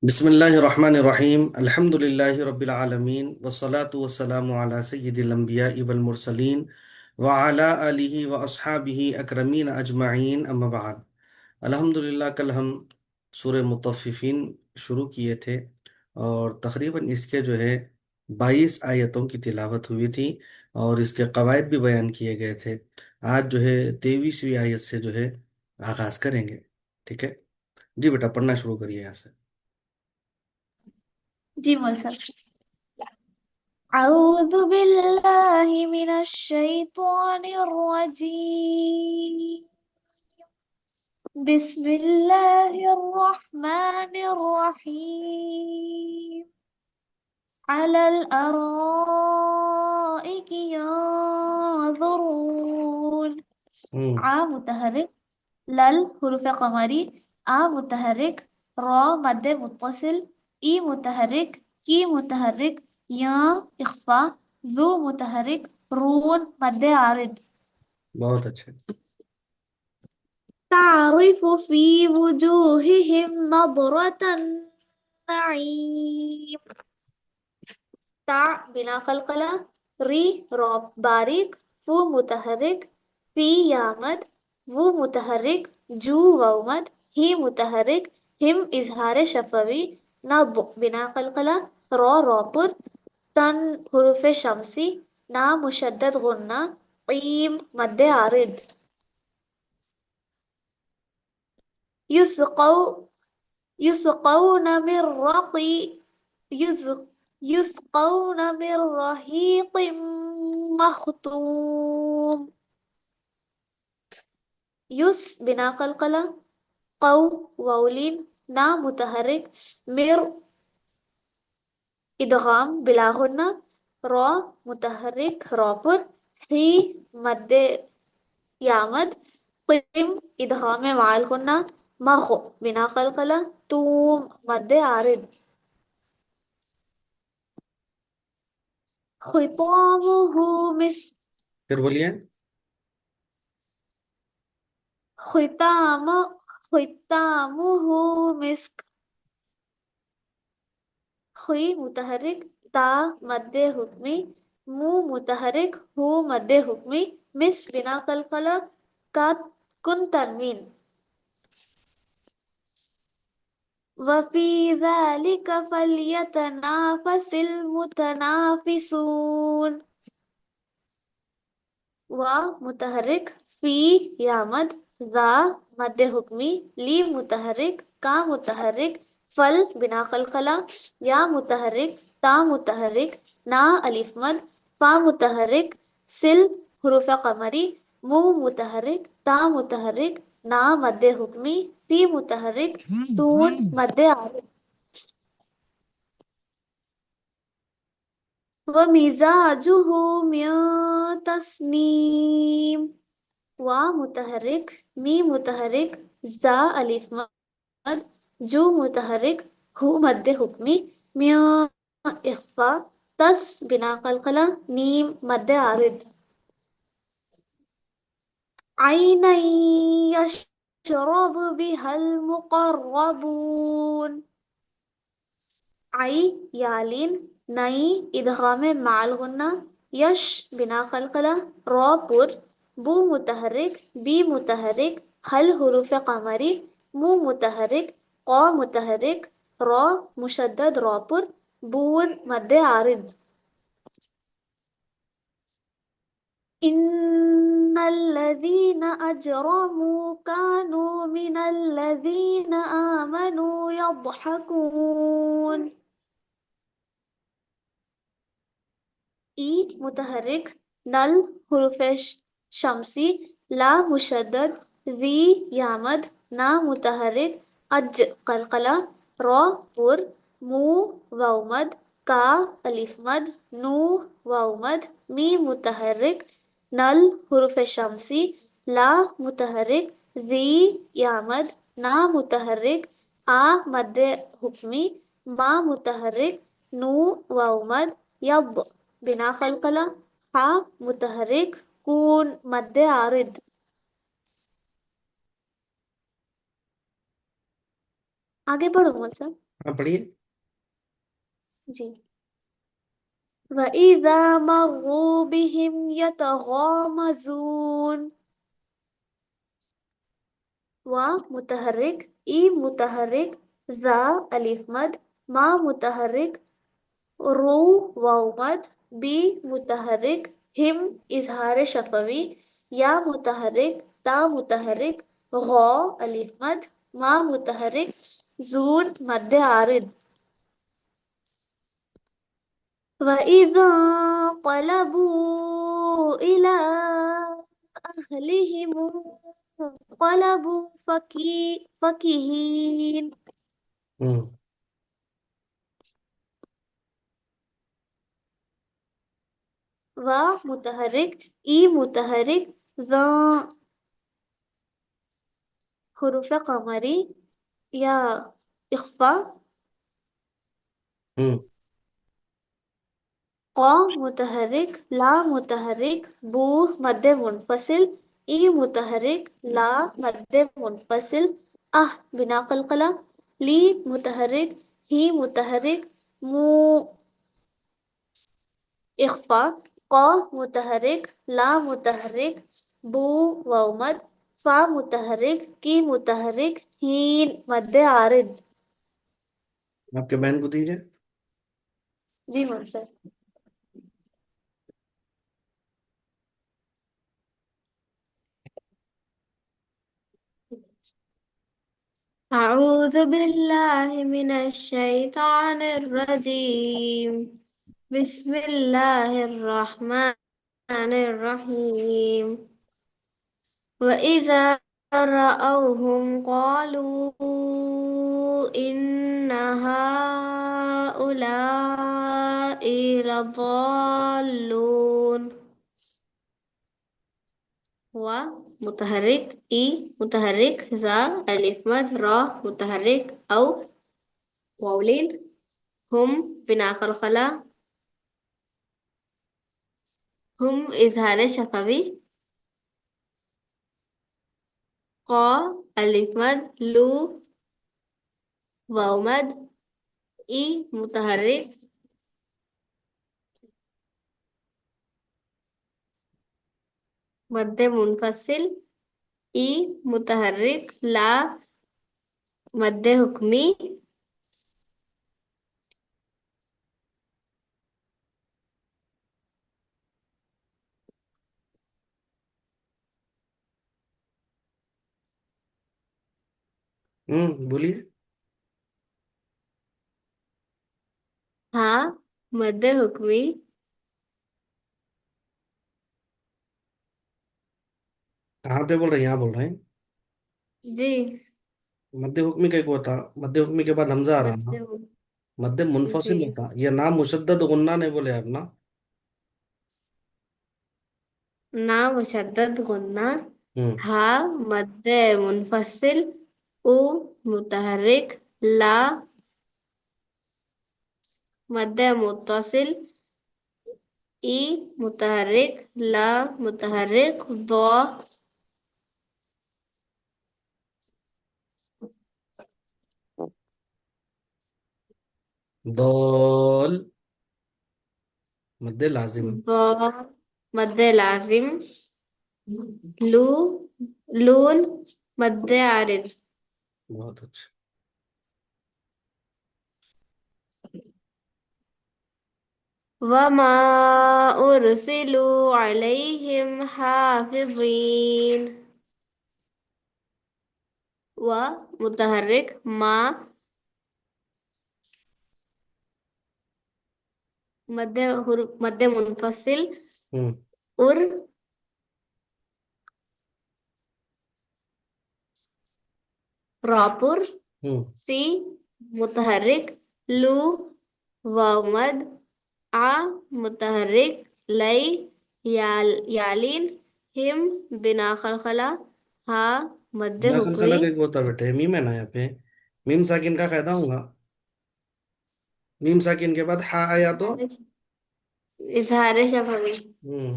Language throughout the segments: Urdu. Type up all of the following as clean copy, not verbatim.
بسم الله الرحمن الرحيم الحمد لله رب العالمين والصلاة والسلام على سيد الأنبياء والمرسلين وعلى آله وأصحابه أكرمين أجمعين أما بعد۔ الحمدللہ کل ہم سورہ مطففین شروع کیے تھے اور تقریباً اس کے جو ہے 22 آیتوں کی تلاوت ہوئی تھی اور اس کے قواعد بھی بیان کیے گئے تھے۔ آج جو ہے 23ویں آیت سے جو ہے آغاز کریں گے، ٹھیک ہے؟ جی بیٹا پڑھنا شروع کریے یہاں سے۔ جی مول صاحب، اعوذ باللہ من الشیطان الرجیم، بسم اللہ الرحمن الرحیم، علی الارائک ينظرون۔ ہوں ع متحرک، لل حروف قمری، آ متحرک، را مد متصل، ای متحرک، کی متحرک، یا اخفا، ذو متحرک، رون مد عارض۔ بہت اچھے۔ تعرف في وجوههم نضرة النعيم۔ تع بنا قلقلة، ری راب باریک، فو متحرک، فی یامد، وہ متحرک، جو وومد، ہی متحرک، ہم اظہار شفوی، نض بنا قلقلة، را راپر، تن حروف شمسی، نا مشدد غنہ، قیم مد عارض۔ يسقون من رقي يسقون من رهيق مختوم۔ یس بنا قلقلة، قو وولین، نا متحرک، مر ادغام بلا غنہ، را متحرک راپر، ہی مد یامد، قم ادغام وعال غنہ، مغ بنا قلقلة، توم مد عارض۔ خطامه مسك، پھر بولیے۔ ختام ختامه مسك، خی متحرک، تا مد حکمی، مو متحرک، ہو مد حکمی، مس بنا قلقلہ، کا کن تنوین۔ وفی ذلك فلیتنافس المتنافسون۔ و متحرک، فی یامد، ذا مد حکمی، لی متحرک، کا متحرک، فل بنا قلقلہ، یا متحرک، تا متحرک، نا الف مد، فا متحرک، سل حروف قمری، مو متحرک، تا متحرک، نا مد حکمی، فی متحرک، سون مد عارض۔ ومزاجه من تسنیم۔ و متحرک، می متحرک، زا الف مد، جو متحرک، ہو مد حکمی، میاں اخفا، تس بنا قلقلہ، نیم مد عارض۔ عینا یشرب بها المقربون۔ عی یالین، نئی ادغام مع الغنہ، یش بنا قلقلہ، را پر، بو متحرک، بی متحرک، حل حروف قمری، مو متحرک، قا متحرک، را مشدد را پر، بون مد عارض۔ ان الذين اجرموا كانوا من الذين آمنوا يضحكون۔ ای متحرک، نل حروف شمسی، لا مشدد، ذی یامد، نا متحرک، اج قلقلہ، را پر، مو وومد، کا الف مد، نو وومد، می متحرک، نل حروف شمسی، لا متحرک، ذی یامد، نا متحرک، آ مد حکمی، ما متحرک، نو وومد، یض بنا قلقلہ، ہا متحرک، کون مد عارض۔ آگے بڑھو مول صاحب۔ ہاں پڑھیے. جی. وَإِذَا مَرُّوا بِهِمْ يَتَغَامَزُونَ. و متحرک، ای متحرک، ذا الف مد، ما متحرک، رو واو مد، بی متحرک، ہم اظہار شفوی، یا متحرک، تا متحرک، غو الف مد، ما متحرک، زون مد عارض. وَإِذَا انقلبوا إِلَى أَهْلِهِمُ انقلبوا فَكِهِينَ. ہوں. و متحرک، ای متحرک، ذا حروف قمری یا اخفا، ہوں. قا متحرک، لا متحرک، بو مد منفصل، ای متحرک، لا مد منفصل، بنا قلقلہ، لی متحرک، ہی متحرک، مو اخفا، قا متحرک، لا متحرک، بو واو مد، فا متحرک، کی متحرک، ہین مد عارض. آپ کے بہن کو دیجیے. جی میم سر. أعوذ بالله من الشيطان الرجيم. بسم الله الرحمن الرحيم. وإذا رأوهم قالوا إن هؤلاء لضالون. و متحرک، ای متحرک، زا الف مد، را متحرک، او واولین، ہم بنا قلقلہ، ہم اظہار شفوی، قا الف مد، لو واو مد، ای متحرک، مد منفصل، ای متحرک، لا مد حکمی، بولیے. ہاں مد حکمی، کہاں پہ بول رہے ہیں؟ یہاں بول رہے ہیں. جی مد حکمی کا ایک ہوتا، مد حکمی کے بعد حمزہ آ رہا نا. مد مد جی منفصل ہوتا یہ نام، مشدد غنہ نہیں بولے آپ نا. نا مشدد غنہ، ہوں. ہا مد منفصل، او متحرک، لا مد متصل، ای متحرک، لا متحرک، ضا دول مد لازم. ضا مد لازم، لو لون مد عارض. بہت اچھا. وما أرسلوا عليهم حافظين. و متحرک، ما مد منفصل، ہوں. ار راپر، ہوں. سی متحرک، لو واو مد، آ متحرک، لئی یالین، ہم بنا خلخلہ، ہا مد داخل خلا حکمی، کا ایک ہوتا بیٹے، میم ہے نا یہاں پہ. میم ساکن کا قاعدہ ہوں گا. میم ساکن کے بعد ہا آیا تو. اظہار شفوی، ہوں.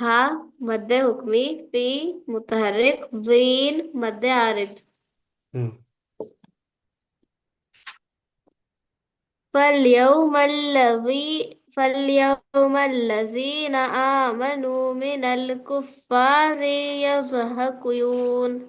ہا مد حکمی، فی متحرک، زین مد عارض. ہوں. فاليوم الذين آمنوا من الكفار يضحكون.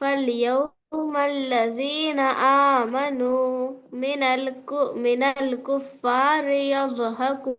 فاليوم الذين آمنوا من الكفار يضحكون.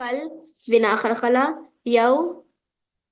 فل بنا خلخلة يو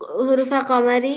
حروف قمري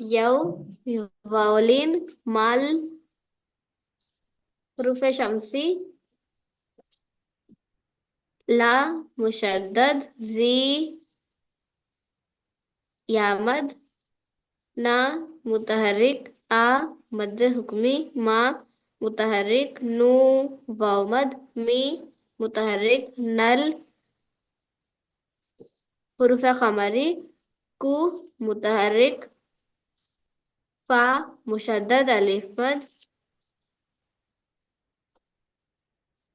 يو واولين مال حروف شمسي لا مشدد زي يامد نا متحرك مد حکمی ما متحرك نو واو مد می متحرك نل حروف قمری کو متحرك فا مشدد الف مد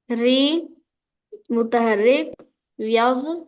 ری متحرك يض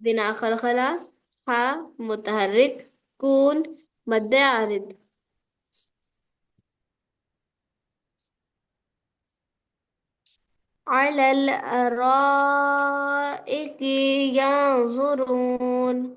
بنا خلخلة ها متحرك كون مد عارض على الأرائك ينظرون.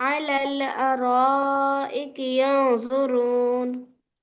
على الأرائك ينظرون.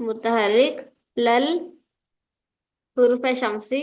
متحرك لل حروف شمسي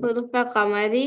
حروف قمري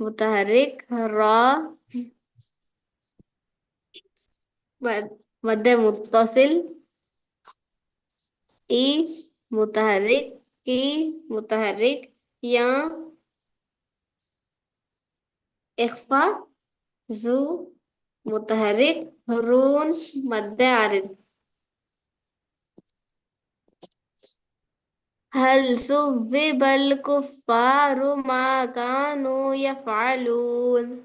متحرك را مد متصل إي متحرك كي متحرك يا إخفاء زو متحرك هرون مد عارض. هل ثوب الكفار ما كانوا يفعلون.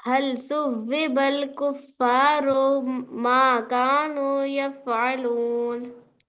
هل ثوب الكفار ما كانوا يفعلون.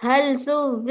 هل ثوب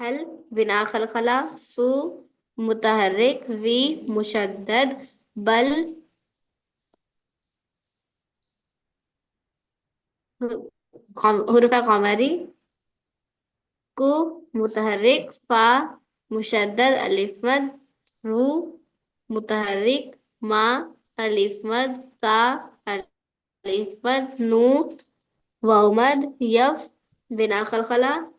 هل بنا خلخلة سو متحرك في مشدد بل حروف قمري كو متحرك فا مشدد ألف مد رو متحرك ما ألف مد كا ألف مد نو واو مد يف بنا خلخلة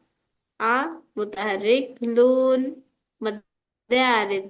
متحرك لون مد عارض.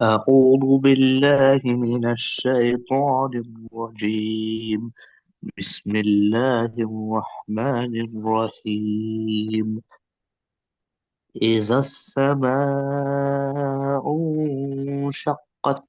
أعوذ بالله من الشيطان الرجيم. بسم الله الرحمن الرحيم. إذا السماء انشقت.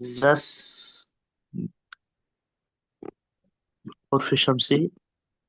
زس حرف شمسي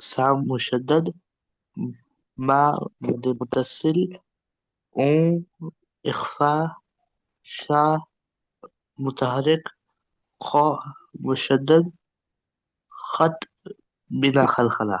سام مشدد مع مد متصل أون إخفاء شا متحرك خاء مشدد خط بلا خلخلة.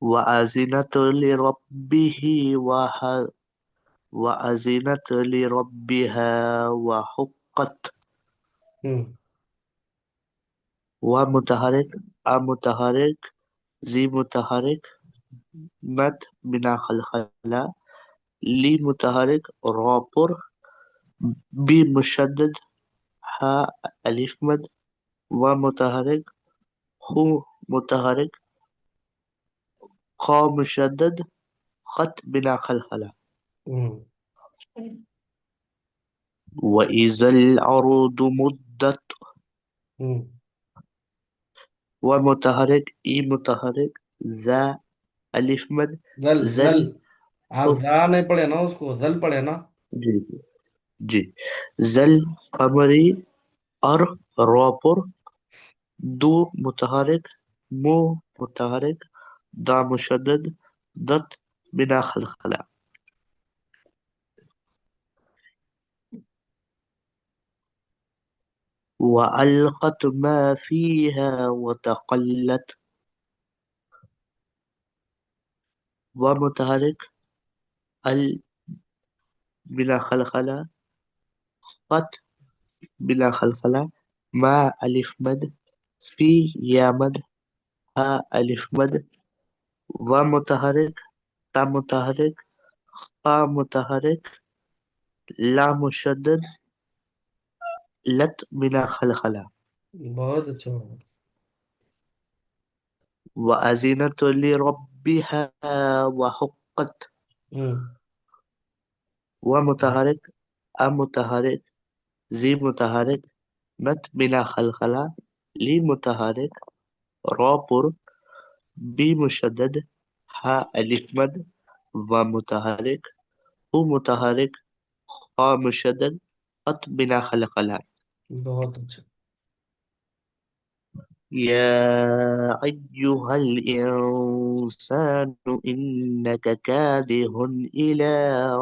وأذنت لربه وأذنت لربها وحقت. ومتحرك متحرك زي متحرك مد بنا خلخلة لي متحرك رابر بي مشدد ها ألف مد ومتحرك خو متحرك خا مشدد خط بنا خلخلة. وإذا الأرض مدت ومتحرك إي متحرك ذا ألف مد ذل زل. ذل آپ ذا نہیں پڑھے نا، اس کو ذل پڑھے نا. جی جی زل قمری اور روپر دو متحرک مو متحرک دا مشدد دت بنا خلخلة. وألقت ما فيها وتقلت ومتحرك ال بلا خلخلة قط بلا خلخلة ما ألف مد في يا مد ها ألف مد ومتحرك تا متحرك خا متحرك لا مشدد لت بلا خلخلة. بہت اچھا ہوگا. وأذنت لربها وحقت. ومتحرك متحرك زي متحرك مت بلا خلخلة لي متحرك رابر بي مشدد ها ألف مد ومتحرك هو متحرك خا مشدد قط بلا خلخلة. بہت اچھا. يا أيها الإنسان إنك كادح إلى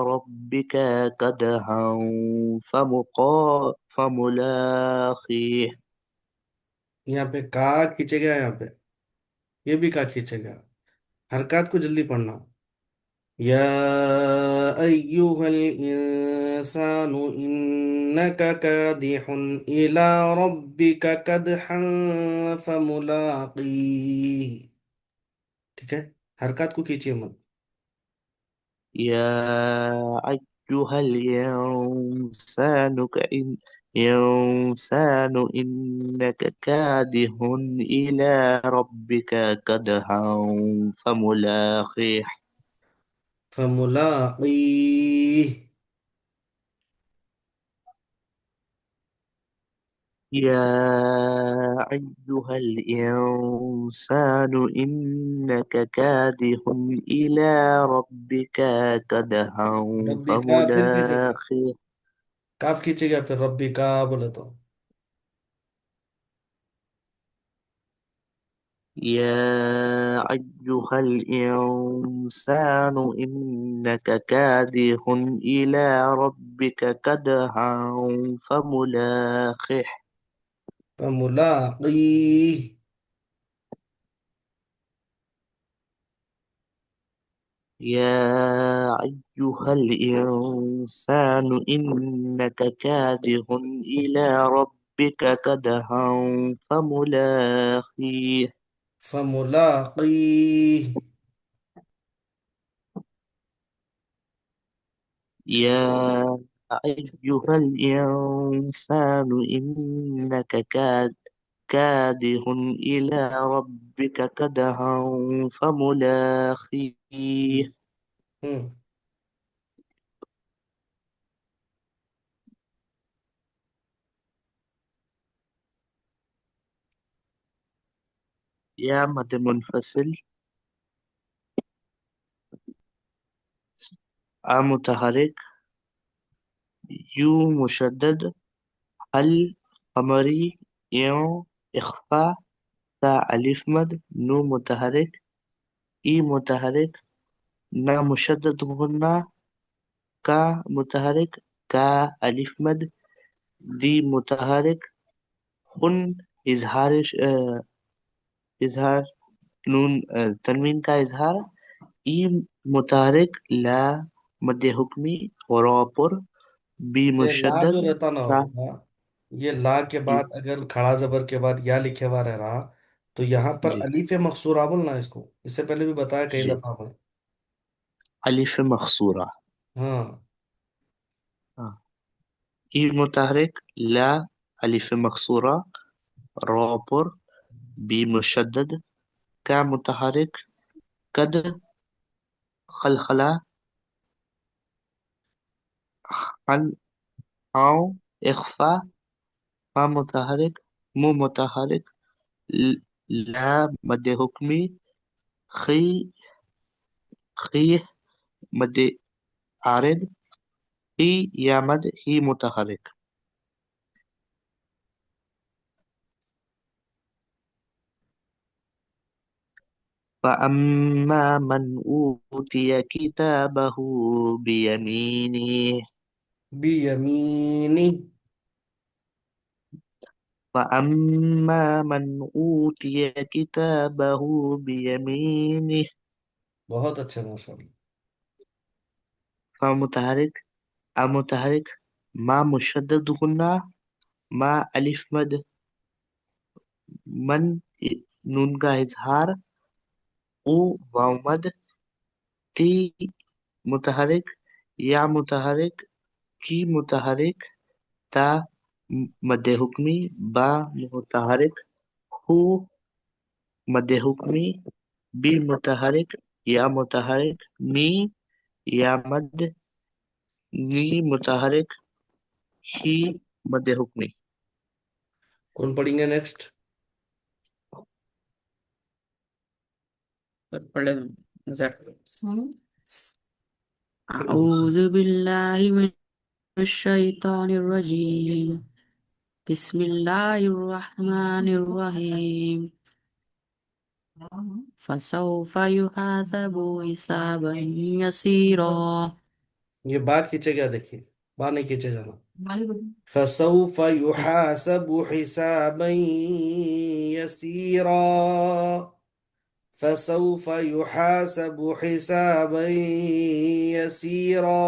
ربك كدحا فملاقيه. یہاں پہ کا کھینچے گیا، یہاں پہ یہ بھی کا کھینچے گیا. حرکات کو جلدی پڑھنا. یا ایوہ الانسان انکا کادح الى ربک کدحا فملاقیہ. ٹھیک ہے، حرکات کو کھینچیے مت. يا أيها الإنسان إنك كادح إلى ربك كدحا فملاقيه. فملاقیہ. يا أيها الإنسان إنك كادح إلى ربك كدحا ربی کا پھر کھینچے گا، فملاقيه. کاف کھینچے گا پھر ربی کا بولے تو. يا أيها الإنسان إنك كادح إلى ربك كدحا فملاقيه. فملاقیہ. يا أيها الإنسان إنك كادح إلى ربك كدحا فملاقيه. فملاقیہ. يا أيها الإنسان إنك كادح إلى ربك كدحا فملاقيه. ہوں. يا مد منفصل متحرك يو مشدد هل قمري يو إخفاء تا ألف مد نو متحرك إي متحرك نا مشدد غنى کا متحرك کا ألف مد دي متحرك خن إظهار نون تنوین کا اظہار، ای متحرک لا مد حکمی را پر، بی یہ لا مشدد جو رہتا نا تا ہوگا، یہ لا کے جی بعد اگر کھڑا زبر کے بعد یا لکھے ہوا رہ رہا تو یہاں پر جی الف مقصورہ بولنا ہے اس کو، اس سے پہلے بھی بتایا کئی جی دفعہ میں. الف مقصورہ. ہاں. ہاں. ای متحرک لا الف مقصورہ را پر، بی مشدد کا متحرک، قد خلخلہ خن آؤ اخفا، فا متحرک مو متحرک لا مد حکمی، خی خی مد عارض، ہی یا مد ہی متحرک. فَأَمَّا مَنْ أُوتِيَ كِتَابَهُ بِيَمِينِهِ بیمینی. فَأَمَّا مَنْ أُوتِيَ كِتَابَهُ بِيَمِينِهِ، بہت اچھا، ماشاء اللہ. فمتحرک امتحرک ما مشدد غنہ، ما الف مد، من نون کا اظہار، او واو مد، تی متحرک، یا متحرک، کی متحرک، تا مد حکمی، با متحرک، ہو مد حکمی، بی متحرک، یا متحرک، می یا مد، نی متحرک، ہی مد حکمی. کون پڑھیں گے نیکسٹ؟ پڑھے أعوذ بالله من الشيطان الرجيم بسم الله الرحمن الرحيم فسوف يحاسب حسابا يسيرا. یہ با کھینچے گیا، دیکھیے با نہیں کھینچے جانا. فسوف يحاسب حسابا يسيرا. فسوف يحاسب حسابا يسيرا.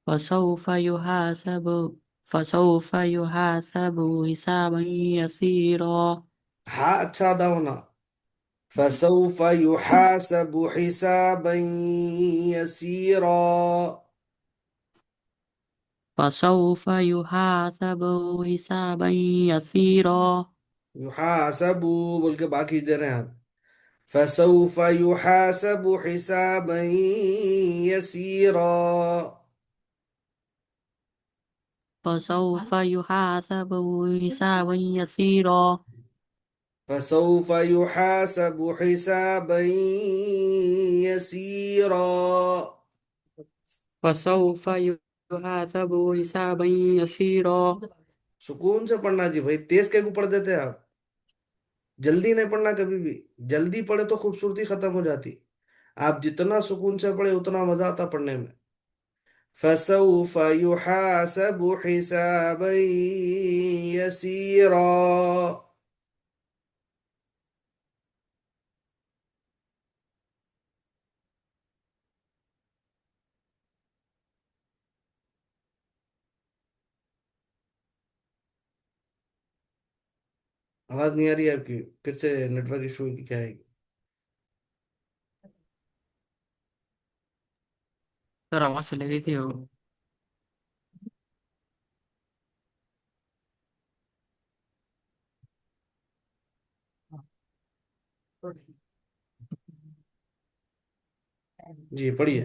فسوف يحاسب فسوف يحاسب حسابا يسيرا. ہاں اچھا ادا ہونا. فسوف يحاسب حسابا يسيرا. فسوف يحاسب حسابا يسيرا. يحاسب بول کے باقی دے رہے ہیں آپ. فسوف يحاسب حسابا يسيرا. فسوف يحاسب حسابا يسيرا. فسوف يحاسب حسابا يسيرا. فسوف يحاسب حسابا يسيرا. سکون سے پڑھنا جی بھائی، تیز کے کو پڑھ دیتے ہیں آپ. جلدی نہیں پڑھنا کبھی بھی، جلدی پڑھے تو خوبصورتی ختم ہو جاتی. آپ جتنا سکون سے پڑھے اتنا مزہ آتا پڑھنے میں. فسوف يحاسب حسابا يسيرا. آواز نہیں آ رہی ہے آپ کی، پھر سے نیٹ ورک ایشو کی کیا ہے؟ سر آواز چلی گئی تھی وہ. جی پڑھیے.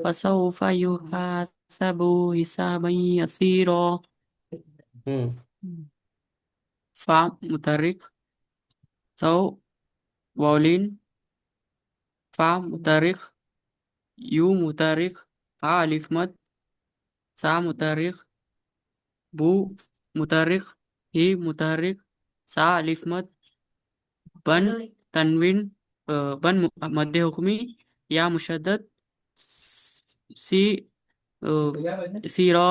فسوف يحاسب حسابا يسيرا. ہوں. فا متحرک، سو واولین، فا متحرک، یو متحرک، فا الف مد، سا متحرک، بو متحرک، ہی متحرک، سا الف مد، بن تنوین، بن مد حکمی، یا مشدد، سی سیرا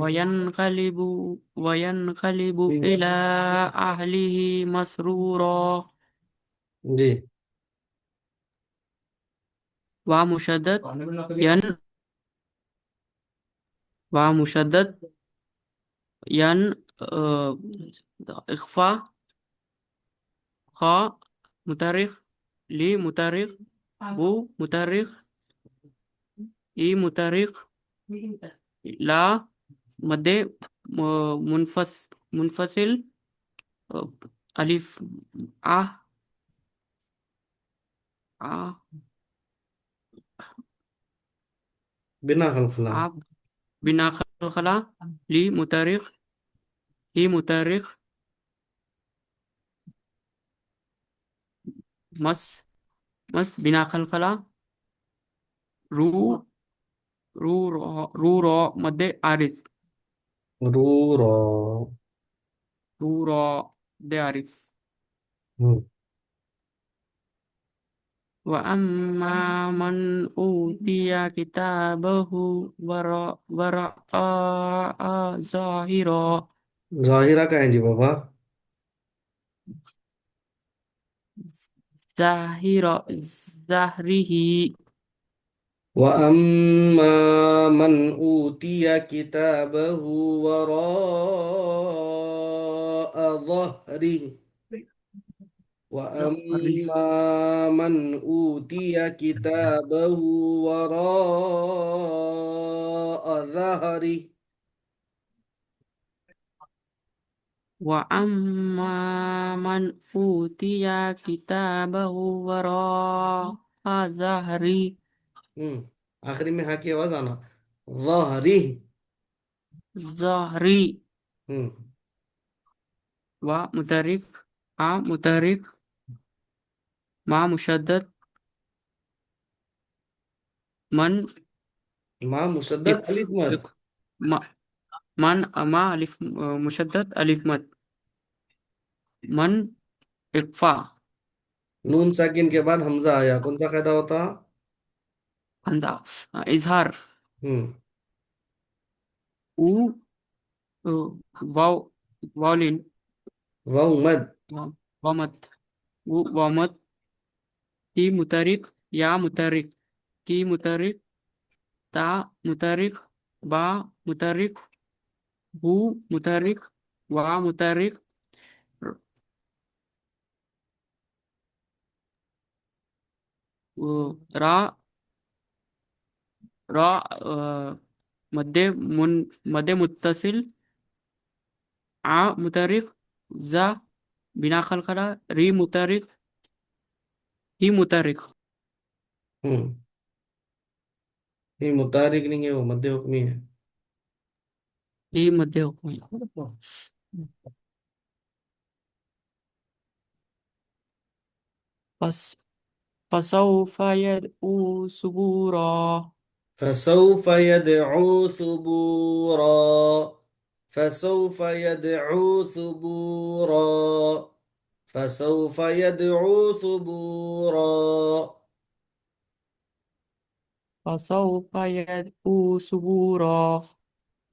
وينقلب وينقلب إلى أهله مسرورا جی. ومشدد ين ومشدد ين إخفاء خاء مترخ لي مترخ بو مترخ إي مترخ لا مد منفصل ألف آ بنا خلفلہ. آ بنا خلخلة لي مترخ هي مترخ مس مس بنا خلخلة رو رو مد عارف رو را. رو مد عارف ہوں. وأما من أوتي كتابه وراء ظاهرا ظاہرہ کا ہے جی بابا. ظهره وَأَمَّا مَنْ أُوتِيَ كِتَابَهُ وَرَاءَ ظَهْرِهِ ظهره وَأَمَّا مَنْ أُوتِيَ كِتَابَهُ وَرَاءَ ظَهْرِهِ وأما من أوتي كتابه وراء ظهري ہم. آخری میں ہاں کی آواز آنا. ظَهْرِهِ. ظهري ہم. ومترك مترك مع مشدد من ماں مشدد إكف الف مد. ما- من مع ألف مشدد ألف مد من إخفاء نون ساکن کے بعد حمزہ آیا کون سا قاعدہ ہوتا؟ همزة إظهار ہم. و واو واولين واو مد. ومد ومد في مترك يا مترك كي مترك تا مترك با مترك بو مترك وا مترك را را مد مد متصل مترك ز بنا خلقنا ري مترك هي مترك ہم. یہ متحرک نہیں ہے وہ مد حکمی ہے. هي مد حكمي فسوف يدعو سبورا فسوف يدعو ثبورا. فسوف يدعو ثبورا. فسوف يدعو ثبورا. فسوف يدعو سبورا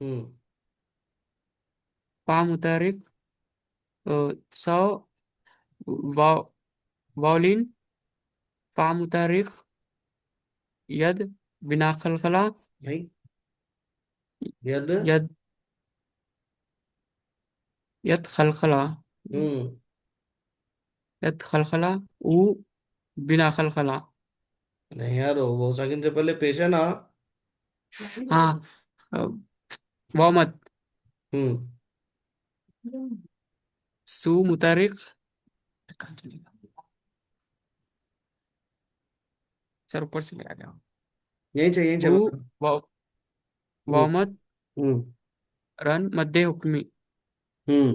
ہم. فمترك سو واو واولين فمترك يد بنا خلخلة نہیں ید. يد يد خلخلة ہم. يد خلخلة و بنا خلخلة نہیں یار وہ ساکن سے پہلے پیش ہے نا. آه ومد ہم. سو مترك سر اوپر سے لے آ گیا یہیں سے بو بتا. ہم. ومد ہم. رن مد حکمی ہم.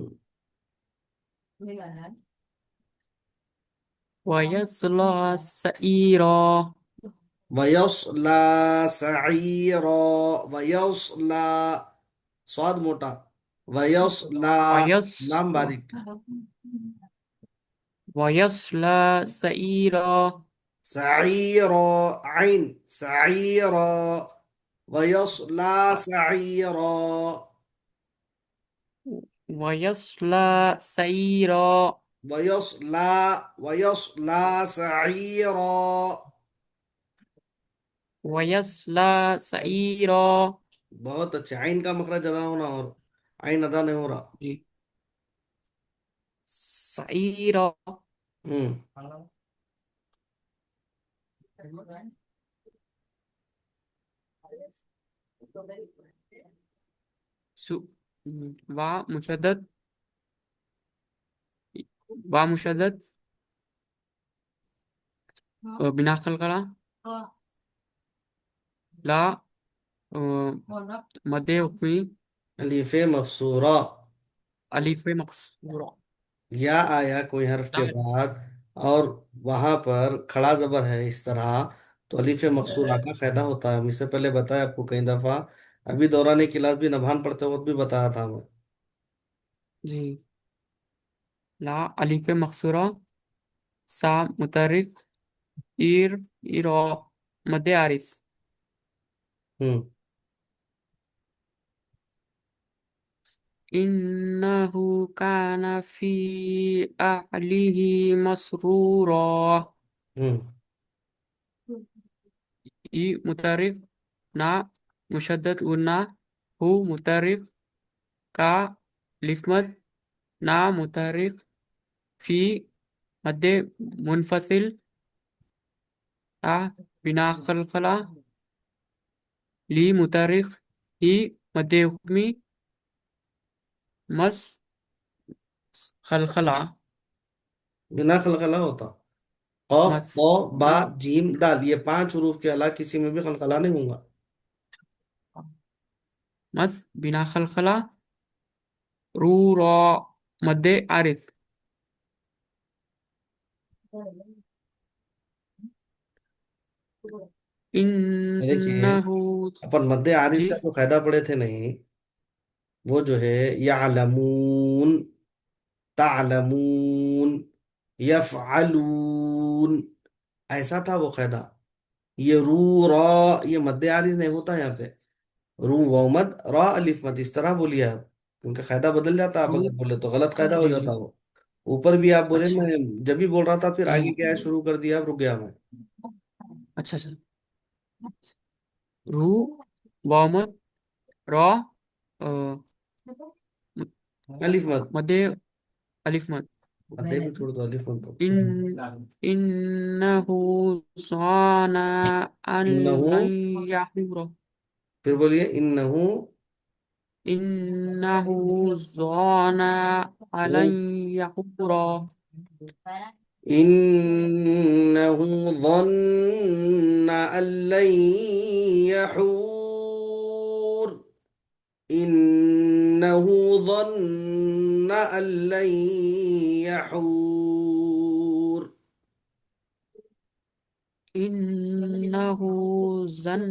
ويصلى سعيرا وَيَصْلَى سَعِيرًا. وَيَصْلَى صاد موٹا ويصلى ويص لام باریک ويصلى سعيرا. سعيرا عين سعيرا ويصلى سعيرا ويصلى سعيرا. ويصلى سعيرا. ويصلى سعيرا. بہت اچھے، عین کا مخرج ادا ہونا اور عین ادا نہیں ہو رہا. جی سعيرا. ہوں سو وا مشدد، وا مشدد بنا قلقلة. لا مد حکمی. الف مقصورہ. الف مقصورة. یا آیا کوئی حرف کے بعد اور وہاں پر کھڑا زبر ہے اس طرح، تو الف مقصورہ کا قاعدہ ہوتا ہے. ہم اس سے پہلے بتایا آپ کو کئی دفعہ، ابھی دوران کلاس بھی نبھان پڑھتے وقت بھی بتایا تھا ہمیں. جی لا الف مقصورة، سا متحرک، ایر ایرا مد عارض. ہوں إنه كان في أهله مسرورا. ہوں ای متحرک، نا مشدد گنا، ہو متحرک، کا الف مد، نا متحرک، فی مد منفصل، تا بنا خلقلہ، لی متحرک، ہی مد حکمی، مس خلقلہ. بنا خلقلہ ہوتا. قاف مس قا با نا جیم دال، یہ 5 حروف کے علاوہ کسی میں بھی خلقلہ نہیں ہوں گا. مس بنا خلقلہ، رو را مد عارض. دیکھیں انہو. اپن مد عارض جی کا جو قاعدہ پڑھے تھے نہیں، وہ جو ہے یعلمون، تعلمون، یفعلون، ایسا تھا وہ قاعدہ. یہ رو را یہ مد عارض نہیں ہوتا یہاں پہ. رو و مد را الف مد اس طرح بولیے آپ، کیونکہ قاعدہ بدل جاتا. آپ رو. اگر بولے تو غلط قاعدہ ہو جی جی جاتا وہ. اوپر بھی آپ بولے، اچھا. میں جب بھی بول رہا تھا پھر جی آگے کیا ہے شروع کر دیا، آپ رک گیا میں. اچھا اچھا. رو وامد را الف مد، مد الف مد. مدے بھی چھوڑ دو، الف مد بولو. انہو صانا ان انہو، لن یحور. پھر بولیے انہو. انہو ظانا لن یحور. إنه ظن أن لن يحور. إنه ظن أن لن يحور. انہو ظن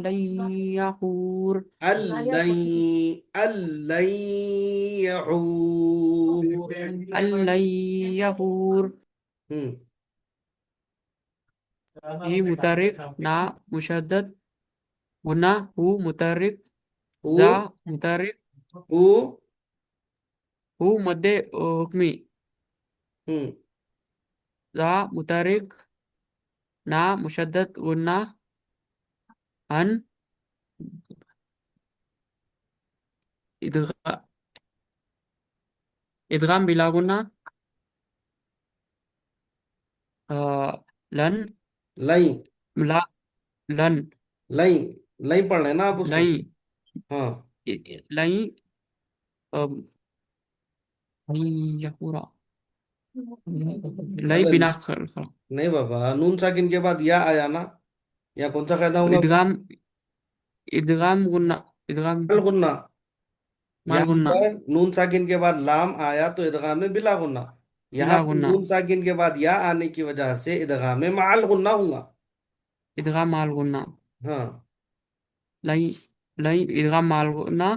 لن یحور. أن لن يحور. ان لن یحور. ہم، ای متحرک، نا مشدد گنا، ہو متحرک، او زا متحرک، او ہو مد حکمی، ہم، زا متحرک، نا مشدد گنا، ان ادغام بلا گنا، لن لن لا لن لن لن پڑھ لینا آپ اس کو. لن ہاں لن یحورا. لن ارے بنا خلق. نہیں بابا، نون ساکن کے بعد یا آیا نا، یا کون سا قاعدہ ہوگا؟ ادغام ادغام گنا، ادغام الغنہ. مال یہاں گنا، پر نون ساکن کے بعد لام آیا تو ادغام میں بلا غنہ. یہاں بلا پر گنا، نون ساکن کے بعد یا آنے کی وجہ سے ادغام میں مع الغنہ ہوں گا. ادغام مال گنا. ہاں لن لن ادغام مال گنا،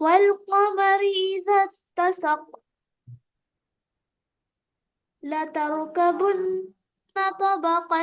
والقمر إذا اتسق لتركبن طبقا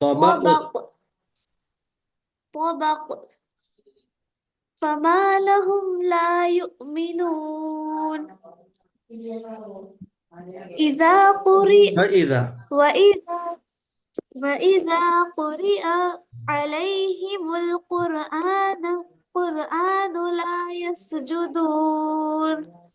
طبق طبق فما لهم لا يؤمنون إذا قرئ فإذا وإذا وإذا قرئ عليهم القرآن لا يسجدون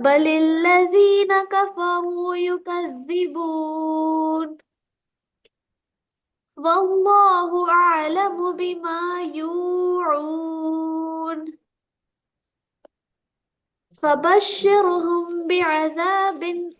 بل الذين كفروا يكذبون والله أعلم بما يوعون فبشرهم بعذاب